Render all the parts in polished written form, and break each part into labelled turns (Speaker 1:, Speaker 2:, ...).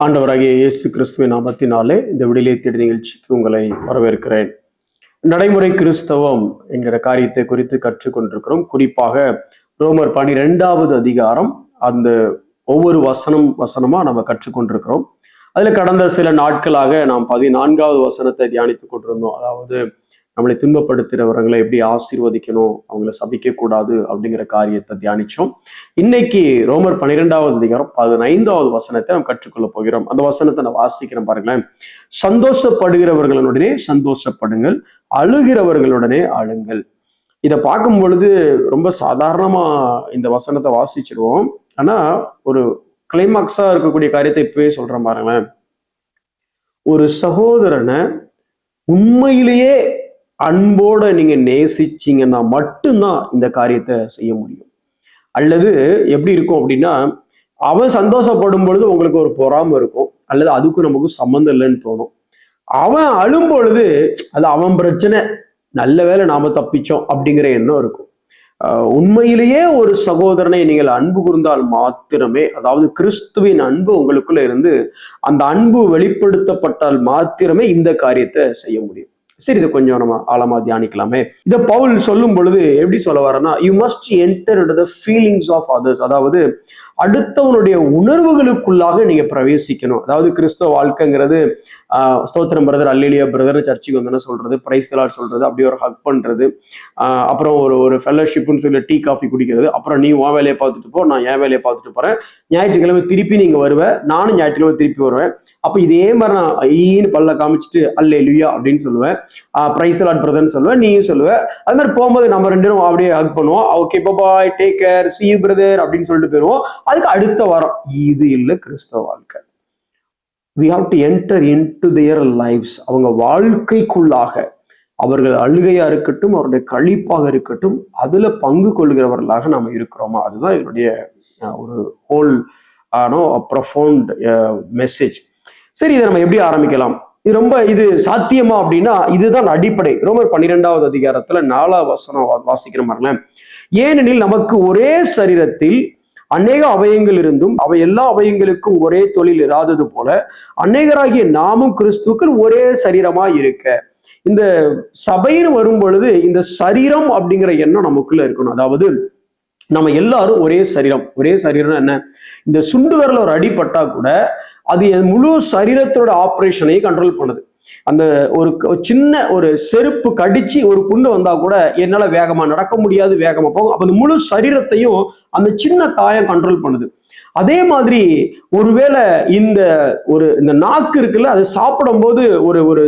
Speaker 1: ஆண்டவராகிய இயேசு கிறிஸ்துவின் நாமத்தினாலே இந்த விடுதலை தேடி நிகழ்ச்சிக்கு உங்களை வரவேற்கிறேன். நடைமுறை கிறிஸ்தவம் என்கிற காரியத்தை குறித்து கற்றுக்கொண்டிருக்கிறோம். குறிப்பாக ரோமர் 12வது அதிகாரம் அந்த ஒவ்வொரு வசனமா நம்ம கற்றுக்கொண்டிருக்கிறோம். அதுல கடந்த சில நாட்களாக நாம் 14வது வசனத்தை தியானித்துக் கொண்டிருந்தோம். அதாவது நம்மளை துன்பப்படுத்துகிறவர்களை எப்படி ஆசீர்வதிக்கணும், அவங்கள சபிக்க கூடாது அப்படிங்கிற காரியத்தை தியானிச்சோம். இன்னைக்கு ரோமர் 12வது அதிகாரம் 15வது வசனத்தை நாம் கற்றுக்கொள்ள போகிறோம். அந்த வசனத்தை நான் வாசிக்கிறேன் பாருங்களேன். சந்தோஷப்படுகிறவர்களுடனே சந்தோஷப்படுங்கள், அழுகிறவர்களுடனே அழுங்கள். இதை பார்க்கும் பொழுது ரொம்ப சாதாரணமா இந்த வசனத்தை வாசிச்சிருவோம். ஆனா ஒரு கிளைமாக்ஸா இருக்கக்கூடிய காரியத்தை இப்பவே சொல்றேன் பாருங்களேன். ஒரு சகோதரனை உண்மையிலேயே அன்போட நீங்க நேசிச்சீங்கன்னா மட்டும்தான் இந்த காரியத்தை செய்ய முடியும். அல்லது எப்படி இருக்கும் அப்படின்னா, அவன் சந்தோஷப்படும் பொழுது உங்களுக்கு ஒரு பொறாமை இருக்கும், அல்லது அதுக்கும் நமக்கு சம்மந்தம் இல்லைன்னு தோணும். அவன் அழும் பொழுது அது அவன் பிரச்சனை, நல்ல வேளை நாம தப்பிச்சோம் அப்படிங்கிற எண்ணம் இருக்கும். உண்மையிலேயே ஒரு சகோதரனை நீங்கள் அன்பு கூர்ந்தால் மாத்திரமே, அதாவது கிறிஸ்துவின் அன்பு உங்களுக்குள்ள இருந்து அந்த அன்பு வெளிப்படுத்தப்பட்டால் மாத்திரமே இந்த காரியத்தை செய்ய முடியும். சரி, இதை கொஞ்சம் நம்ம ஆழமா தியானிக்கலாமே. இதை பவுல் சொல்லும் பொழுது எப்படி சொல்ல வரேன்னா, you must enter into the feelings of others. அதாவது அடுத்தவனுடைய உணர்வுகளுக்குள்ளாக நீங்க பிரவேசிக்கணும். அதாவது கிறிஸ்தவ வாழ்க்கைங்கிறது ஸ்தோத்திரம் பிரதர், அல்லேலியா பிரதர், சர்ச்சுக்கு வந்தோன்னு சொல்றது, பிரைஸ் தி லார்ட் சொல்றது, அப்படி ஒரு ஹக் பண்றது, அப்புறம் ஒரு ஃபெல்லோஷிப்னு சொல்லி டீ காஃபி குடிக்கிறது, அப்புறம் நீ உன் வேலையை பார்த்துட்டு போ, நான் என் வேலையை பார்த்துட்டு போறேன், ஞாயிற்றுக்கிழமை திருப்பி நீங்க வருவேன், நானும் ஞாயிற்றுக்கிழமை திருப்பி வருவேன். அப்ப இதே மாதிரி நான் ஈன்னு பல்ல காமிச்சிட்டு அல்லேலூயா அப்படின்னு சொல்லுவேன், பிரைஸ் தி லார்ட் பிரதர்னு சொல்லுவேன், நீயும் சொல்லுவேன். அது மாதிரி போகும்போது நம்ம ரெண்டு பேரும் அப்படியே ஹக் பண்ணுவோம், okay bye, take care, see you brother அப்படின்னு சொல்லிட்டு போயிடுவோம். அதுக்கு அடுத்த வாரம். இது இல்லை கிறிஸ்தவ வாழ்க்கை. we have to enter into their lives. அவங்க வாழ்க்கைக்குள்ளாக அவர்கள் அழுகையா இருக்கட்டும், அவருடைய கழிப்பாக இருக்கட்டும், அதுல பங்கு கொள்கிறவர்களாக நாம இருக்கிறோமா, அதுதான் இதனுடைய ஒரு ஹோல் ப்ரொஃபவுண்ட் மெசேஜ். சரி, இதை நம்ம எப்படி ஆரம்பிக்கலாம்? இது சாத்தியமா அப்படின்னா இதுதான் அடிப்படை. ரோமர் 12வது அதிகாரத்துல 4வது வசனம் வாசிக்கிற மாதிரில, ஏனெனில் நமக்கு ஒரே சரீரத்தில் அநேக அவயங்கள் இருந்தும் அவை எல்லா அவயங்களுக்கும் ஒரே தொழில் இராதது போல அநேகராகிய நாமும் கிறிஸ்துக்கள் ஒரே சரீரமா இருக்க. இந்த சபைன்னு வரும் பொழுது இந்த சரீரம் அப்படிங்கிற எண்ணம் நமக்குள்ள இருக்கணும். அதாவது நம்ம எல்லாரும் ஒரே சரீரம். ஒரே சரீரம் என்ன? இந்த சுண்டு விரல ஒரு அடிபட்டா கூட அது முழு சரீரத்தோட ஆப்ரேஷனையும் கண்ட்ரோல் பண்ணுது. அந்த ஒரு சின்ன ஒரு செருப்பு கடிச்சு ஒரு புண்ணு வந்தா கூட என்னால வேகமா நடக்க முடியாது, வேகமா போகும். அப்ப அந்த முழு சரீரத்தையும் அந்த சின்ன காயம் கண்ட்ரோல் பண்ணுது. அதே மாதிரி ஒருவேளை இந்த நாக்கு இருக்குல்ல, அது சாப்பிடும் போது ஒரு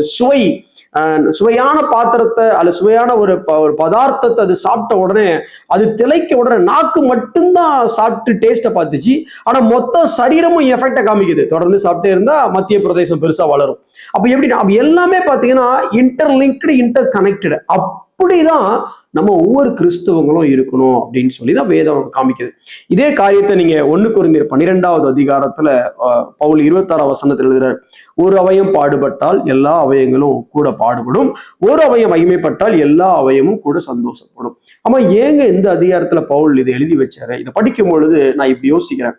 Speaker 1: சுவையான பாத்திரத்தை அல்ல சுவையான ஒரு பதார்த்தத்தை அது சாப்பிட்ட உடனே, அது திளைக்க உடனே நாக்கு மட்டும்தான் சாப்பிட்டு டேஸ்ட்டை பார்த்துச்சு, ஆனா மொத்த சரீரமும் எஃபெக்டை காமிக்குது. தொடர்ந்து சாப்பிட்டே இருந்தா மத்திய பிரதேசம் பெருசா வளரும். அப்ப எப்படி எல்லாமே பாத்தீங்கன்னா இன்டர்லிங்க்டு, இன்டர் கனெக்டட். அப்படிதான் நம்ம ஒவ்வொரு கிறிஸ்தவங்களும் இருக்கணும் அப்படின்னு சொல்லிதான் வேதம் காமிக்குது. இதே காரியத்தை நீங்க 1 கொரிந்தியர் 12வது அதிகாரத்துல பவுல் 26வது வசனத்தில் எழுதுறார், ஒரு அவயம் பாடுபட்டால் எல்லா அவயங்களும் கூட பாடுபடும், ஒரு அவயம் மகிமைப்பட்டால் எல்லா அவயமும் கூட சந்தோஷப்படும். ஆமா, ஏங்க இந்த அதிகாரத்துல பவுல் இதை எழுதி வச்சாரு? இதை படிக்கும் பொழுது நான் இப்படி யோசிக்கிறேன்,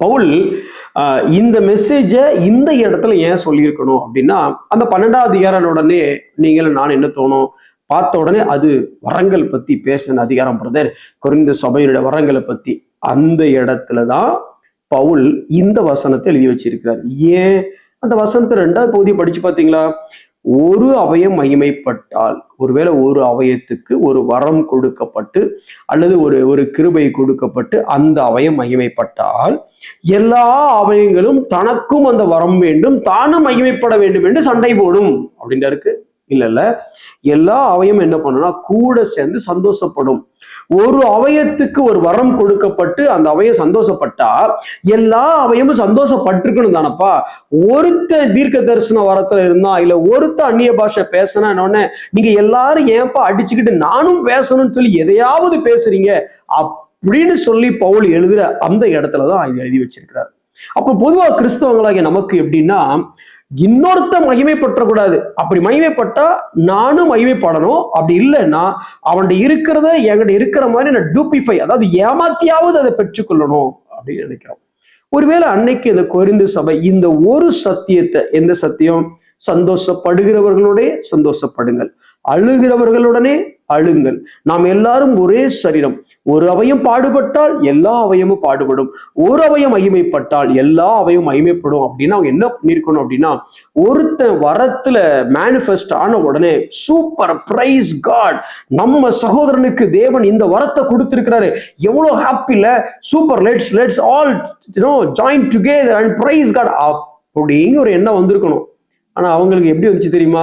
Speaker 1: பவுல் இந்த மெசேஜை இந்த இடத்துல ஏன் சொல்லியிருக்கணும் அப்படின்னா, அந்த 12வது அதிகாரம் உடனே நீங்களும் நான் என்ன தோணும், பார்த்த உடனே அது வரங்கள் பத்தி பேசின அதிகாரம் பிரதர், கொரிந்து சபையினுடைய வரங்களை பத்தி. அந்த இடத்துலதான் பவுல் இந்த வசனத்தை எழுதி வச்சிருக்கிறார். ஏன் அந்த வசனத்தை 2வது பகுதியை படிச்சு பார்த்தீங்களா? ஒரு அவயம் மகிமைப்பட்டால், ஒருவேளை ஒரு அவயத்துக்கு ஒரு வரம் கொடுக்கப்பட்டு அல்லது ஒரு கிருபை கொடுக்கப்பட்டு அந்த அவயம் மகிமைப்பட்டால் எல்லா அவயங்களும் தனக்கும் அந்த வரம் வேண்டும், தானும் மகிமைப்பட வேண்டும் என்று சண்டை போடும் அப்படின்ட்டு இருக்கு. இல்ல, எல்லா அவயம் என்ன பண்ணுனா கூட சேர்ந்து சந்தோஷப்படும். ஒரு அவயத்துக்கு ஒரு வரம் கொடுக்கப்பட்டு அந்த அவயம் சந்தோஷப்பட்டா எல்லா அவயமும் சந்தோஷப்பட்டிருக்கணும் தானப்பா. ஒருத்த தீர்க்க தரிசன வரத்துல இருந்தா இல்ல ஒருத்த அந்நிய பாஷை பேசினா நீங்க எல்லாரும் ஏன்பா அடிச்சுக்கிட்டு நானும் பேசணும்னு சொல்லி எதையாவது பேசுறீங்க அப்படின்னு சொல்லி பவுல் எழுதுற அந்த இடத்துலதான் இது எழுதி வச்சிருக்கிறார். அப்ப பொதுவா கிறிஸ்தவங்களாகிய நமக்கு எப்படின்னா, இன்னொருத்த மகிமைப்பற்றக்கூடாது. அப்படி மகிமைப்பட்டா நானும் மகிமைப்படணும். அப்படி இல்லைன்னா அவன்கிட்ட இருக்கிறத என்கிட்ட இருக்கிற மாதிரி நான் டூபிஃபை, அதாவது ஏமாத்தியாவது அதை பெற்றுக்கொள்ளணும் அப்படின்னு நினைக்கிறோம். ஒருவேளை அன்னைக்கு இந்த கொரிந்து சபை இந்த ஒரு சத்தியத்தை, எந்த சத்தியம்? சந்தோஷப்படுகிறவர்களுடைய சந்தோஷப்படுங்கள், அழுகிறவர்களுடனே அழுங்கள், நாம் எல்லாரும் ஒரே சரீரம், ஒரு அவயம் பாடுபட்டால் எல்லா அவயமும் பாடுபடும், ஒரு அவயம் மகிமைப்பட்டால் எல்லா அவயம் மகிமைப்படும். அப்படின்னா அவங்க என்ன பண்ணிருக்கணும் அப்படின்னா, ஒருத்தன் வரத்துல மேனிஃபெஸ்ட் ஆன உடனே சூப்பர் பிரைஸ் காட், நம்ம சகோதரனுக்கு தேவன் இந்த வரத்தை கொடுத்திருக்கிறாரு, எவ்வளவு ஹாப்பில, super, let's all join together and praise God அப்படின்னு ஒரு எண்ணம் வந்திருக்கணும். ஆனா அவங்களுக்கு எப்படி வந்துச்சு தெரியுமா?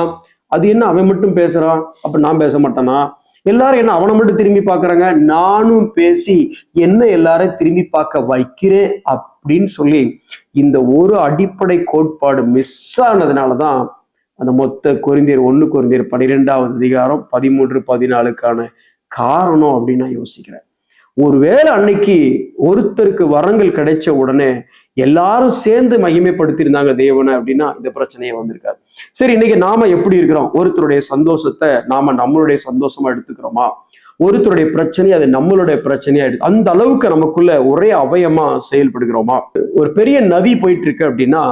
Speaker 1: அது என்ன அவன் மட்டும் பேசுறான், அப்ப நான் பேச மாட்டேனா? எல்லாரும் என்ன அவனை மட்டும் திரும்பி பார்க்கறாங்க, நானும் பேசி என்ன எல்லாரும் திரும்பி பார்க்க வைக்கிறேன் அப்படின்னு சொல்லி இந்த ஒரு அடிப்படை கோட்பாடு மிஸ் ஆனதுனாலதான் அந்த மொத்த கொரிந்தியர் 1 கொரிந்தியர் 12வது அதிகாரம் 13-14க்கான காரணம் அப்படின்னு நான் யோசிக்கிறேன். ஒருவேளை அன்னைக்கு ஒருத்தருக்கு வரங்கள் கிடைச்ச உடனே எல்லாரும் சேர்ந்து மகிமைப்படுத்தியிருந்தாங்க தேவனை அப்படின்னா இந்த பிரச்சனையே வந்திருக்காது. சரி, இன்னைக்கு நாம எப்படி இருக்கிறோம்? ஒருத்தருடைய சந்தோஷத்தை நாம நம்மளுடைய சந்தோஷமா எடுத்துக்கிறோமா? ஒருத்தருடைய பிரச்சனை அது நம்மளுடைய பிரச்சனையா எடுத்து அந்த அளவுக்கு நமக்குள்ள ஒரே அவயமா செயல்படுகிறோமா? ஒரு பெரிய நதி போயிட்டு இருக்கு அப்படின்னா,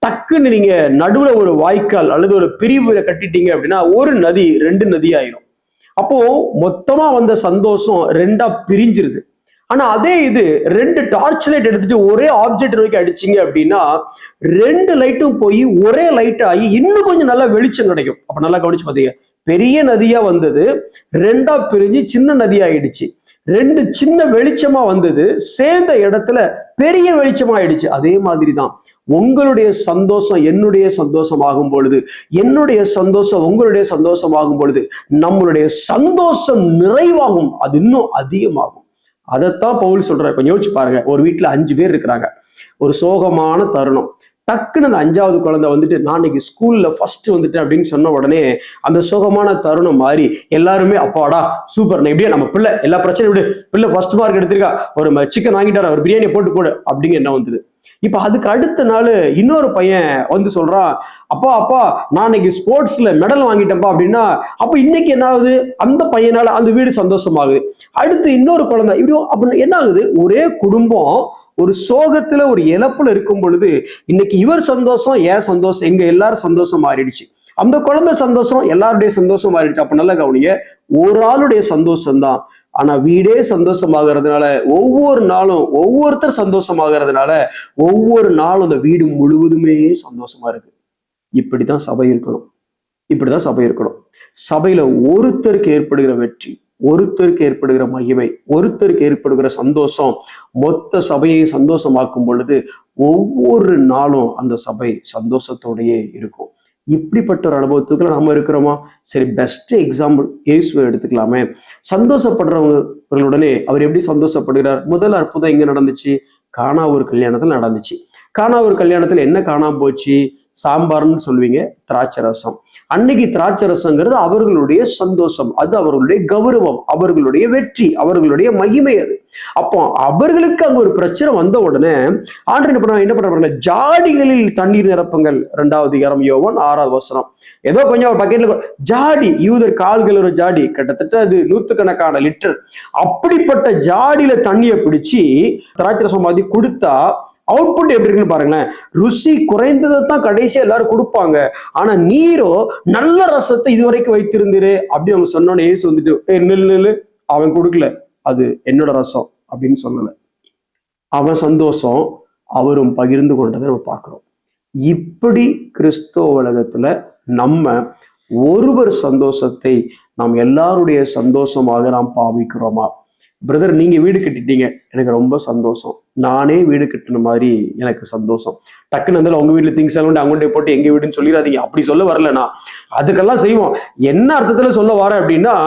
Speaker 1: டக்குன்னு நீங்க நடுவுல ஒரு வாய்க்கால் அல்லது ஒரு பிரிவு கட்டிட்டீங்க அப்படின்னா ஒரு நதி 2 நதி ஆயிரும். அப்போ மொத்தமா வந்த சந்தோஷம் 2ஆ பிரிஞ்சிருது. ஆனா அதே இது 2 டார்ச் லைட் எடுத்துட்டு ஒரே ஆப்ஜெக்ட் நோக்கி அடிச்சீங்க அப்படின்னா 2 லைட்டும் போய் ஒரே லைட் ஆகி இன்னும் கொஞ்சம் நல்லா வெளிச்சம் கிடைக்கும். அப்ப நல்லா கவனிச்சு பாத்தீங்க, பெரிய நதியா வந்தது 2ஆ பிரிஞ்சு சின்ன நதி ஆயிடுச்சு. 2 சின்ன வெளிச்சமா வந்தது சேர்ந்த இடத்துல பெரிய வெளிச்சமா ஆயிடுச்சு. அதே மாதிரிதான் உங்களுடைய சந்தோஷம் என்னுடைய சந்தோஷம் ஆகும் பொழுது, என்னுடைய சந்தோஷம் உங்களுடைய சந்தோஷம் ஆகும் பொழுது நம்மளுடைய சந்தோஷம் நிறைவாகும், அது இன்னும் அதிகமாகும். அதைத்தான் பவுல் சொல்றாரு. கொஞ்சம் யோசிச்சு பாருங்க, ஒரு வீட்டுல 5 பேர் இருக்கிறாங்க, ஒரு சோகமான தருணம். டக்குன்னு அந்த 5வது குழந்தை வந்துட்டு நான் இன்னைக்கு ஸ்கூல்ல ஃபர்ஸ்ட் வந்துட்டேன் அப்படின்னு சொன்ன உடனே அந்த சுகமான தருணம் மாறி எல்லாருமே அப்பாடா சூப்பர், எப்படியா நம்ம பிள்ளை எல்லா பிரச்சனையும் விடு, பிள்ளை ஃபர்ஸ்ட் மார்க் எடுத்திருக்கா, ஒரு சிக்கன் வாங்கிட்டாரா, ஒரு பிரியாணியை போடு அப்படிங்க என்ன வந்தது. இப்ப அதுக்கு அடுத்த நாள் இன்னொரு பையன் வந்து சொல்றான், அப்பா நான் இன்னைக்கு ஸ்போர்ட்ஸ்ல மெடல் வாங்கிட்டேன்ப்பா அப்படின்னா, அப்ப இன்னைக்கு என்ன ஆகுது, அந்த பையனால அந்த வீடு சந்தோஷமாகுது. அடுத்து இன்னொரு குழந்தை, இப்படி அப்படி என்ன ஆகுது, ஒரே குடும்பம் ஒரு சோகத்துல ஒரு இழப்புல இருக்கும் பொழுது இன்னைக்கு இவர் சந்தோஷம் ஏன் சந்தோஷம், எங்க எல்லாரும் சந்தோஷம் மாறிடுச்சு, அந்த குழந்தை சந்தோஷம் எல்லாருடைய சந்தோஷம் மாறிடுச்சு. அப்ப நல்லா கவனிங்க, ஒரு ஆளுடைய சந்தோஷம் தான், ஆனா வீடே சந்தோஷமாகறதுனால ஒவ்வொரு நாளும் ஒவ்வொருத்தர் சந்தோஷமாகறதுனால ஒவ்வொரு நாளும் அந்த வீடு முழுவதுமே சந்தோஷமா இருக்கு. இப்படித்தான் சபை இருக்கணும், இப்படிதான் சபை இருக்கணும். சபையில ஒருத்தருக்கு ஏற்படுகிற வெற்றி, ஒருத்தருக்கு ஏற்படுகிற மகிமை, ஒருத்தருக்கு ஏற்படுகிற சந்தோஷம் மொத்த சபையை சந்தோஷமாக்கும் பொழுது ஒவ்வொரு நாளும் அந்த சபை சந்தோஷத்தோடையே இருக்கும். இப்படிப்பட்ட ஒரு அனுபவத்துக்குள்ள நாம இருக்கிறோமா? சரி, பெஸ்ட் எக்ஸாம்பிள் இயேசுவை எடுத்துக்கலாமே. சந்தோஷப்படுறவங்களுடனே அவர் எப்படி சந்தோஷப்படுகிறார்? முதல் அற்புதம் எங்க நடந்துச்சு? கானா ஒரு கல்யாணத்துல நடந்துச்சு. கானா ஒரு கல்யாணத்துல என்ன காணாம போச்சு? சாம்பார்னு சொல்லுவீங்க, திராட்சை ரசம். அன்னைக்கு திராட்சை ரசங்கிறது அவர்களுடைய சந்தோஷம், அது அவர்களுடைய கௌரவம், அவர்களுடைய வெற்றி, அவர்களுடைய மகிமை அது. அப்போ அவர்களுக்கு அங்க ஒரு பிரச்சனை வந்த உடனே ஆண்டு என்ன பண்றாங்க, ஜாடிகளில் தண்ணீர் நிரப்புங்கள். 2வது அதிகாரம் யோவான் 6வது வசனம். ஏதோ கொஞ்சம் ஒரு பக்கெட்ல ஜாடி, யூதர் கால்கள் ஒரு ஜாடி, கிட்டத்தட்ட அது 100கணக்கான லிட்டர். அப்படிப்பட்ட ஜாடியில தண்ணியை பிடிச்சி திராட்சை ரசம் மாதிரி கொடுத்தா அவுட்புட் எப்படி இருக்குன்னு பாருங்களேன். ருசி குறைந்ததை தான் கடைசியா எல்லாரும் கொடுப்பாங்க, ஆனா நீரோ நல்ல ரசத்தை இதுவரைக்கும் வைத்திருந்தீரு அப்படின்னு அவங்க சொன்னோன்னு ஏசு வந்துட்டு நெல்லு அவன் கொடுக்கல, அது என்னோட ரசம் அப்படின்னு சொல்லல. அவன் சந்தோஷம் அவரும் பகிர்ந்து கொண்டதை நம்ம பார்க்கிறோம். இப்படி கிறிஸ்தவ உலகத்துல நம்ம ஒருவர் சந்தோஷத்தை நாம் எல்லாருடைய சந்தோஷமாக நாம் பாவிக்கிறோமா? பிரதர், நீங்க வீடு கட்டிட்டீங்க, எனக்கு ரொம்ப சந்தோஷம், நானே வீடு கட்டின மாதிரி எனக்கு சந்தோஷம். டக்குன்னு இருந்தாலும் உங்க வீட்டுல திங்ஸ் எல்லாம் அவங்கள்ட்ட போட்டு எங்க வீடுன்னு சொல்லிடாதீங்க, அப்படி சொல்ல வரலண்ணா, அதுக்கெல்லாம் செய்வோம். என்ன அர்த்தத்துல சொல்ல வரேன் அப்படின்னா,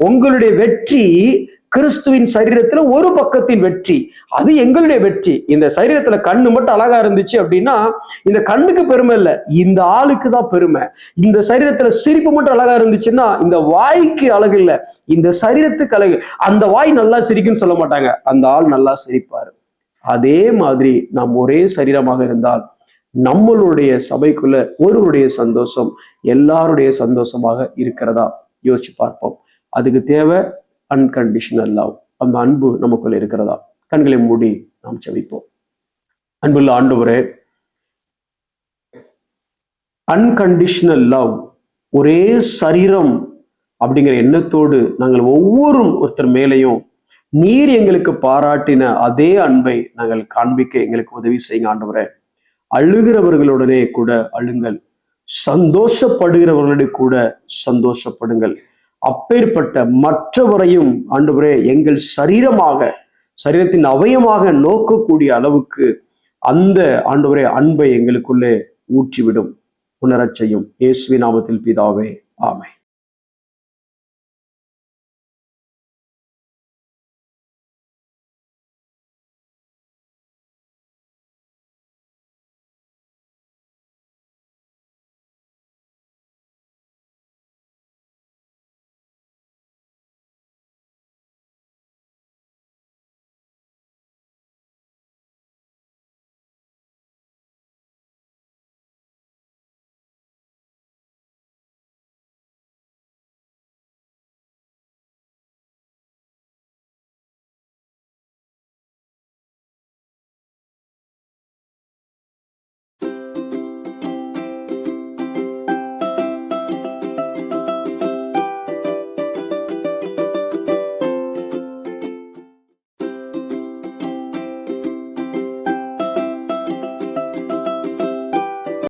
Speaker 1: உங்களுடைய வெற்றி கிறிஸ்துவின் சரீரத்துல ஒரு பக்கத்தின் வெற்றி, அது எங்களுடைய வெற்றி. இந்த சரீரத்துல கண்ணு மட்டும் அழகா இருந்துச்சு அப்படின்னா இந்த கண்ணுக்கு பெருமை இல்லை, இந்த ஆளுக்கு தான் பெருமை. இந்த சரீரத்துல சிரிப்பு மட்டும் அழகா இருந்துச்சுன்னா இந்த வாய்க்கு அழகு இல்லை, இந்த சரீரத்துக்கு அழகு. அந்த வாய் நல்லா சிரிக்குன்னு சொல்ல மாட்டாங்க, அந்த ஆள் நல்லா சிரிப்பாரு. அதே மாதிரி நாம் ஒரே சரீரமாக இருந்தால் நம்மளுடைய சபைக்குள்ள ஒருவருடைய சந்தோஷம் எல்லாருடைய சந்தோஷமாக இருக்கிறதா யோசிச்சு பார்ப்போம். அதுக்கு தேவை அன்கண்டிஷனல் லவ், அந்த அன்பு நமக்குள்ள இருக்கிறதா? கண்களை மூடி நாம் ஜெபிப்போம். அன்புள்ள ஆண்டவரே, அன்கண்டிஷனல் லவ், ஒரே சரீரம் அப்படிங்கிற எண்ணத்தோடு நாங்கள் ஒருத்தர் மேலையும் நீர் எங்களுக்கு பாராட்டின அதே அன்பை நாங்கள் காண்பிக்க எங்களுக்கு உதவி செய்யுங்க ஆண்டவரே. அழுகிறவர்களுடனே கூட அழுங்கள், சந்தோஷப்படுகிறவர்களுடைய கூட சந்தோஷப்படுங்கள். அப்பேற்பட்ட மற்றவரையும் ஆண்டவரே எங்கள் சரீரத்தின் அவயமாக நோக்கக்கூடிய அளவுக்கு அந்த ஆண்டவரே அன்பை எங்களுக்குள்ளே ஊற்றிவிடும், உணரச் செய்யும். இயேசுவின் நாமத்தில் பிதாவே, ஆமென்.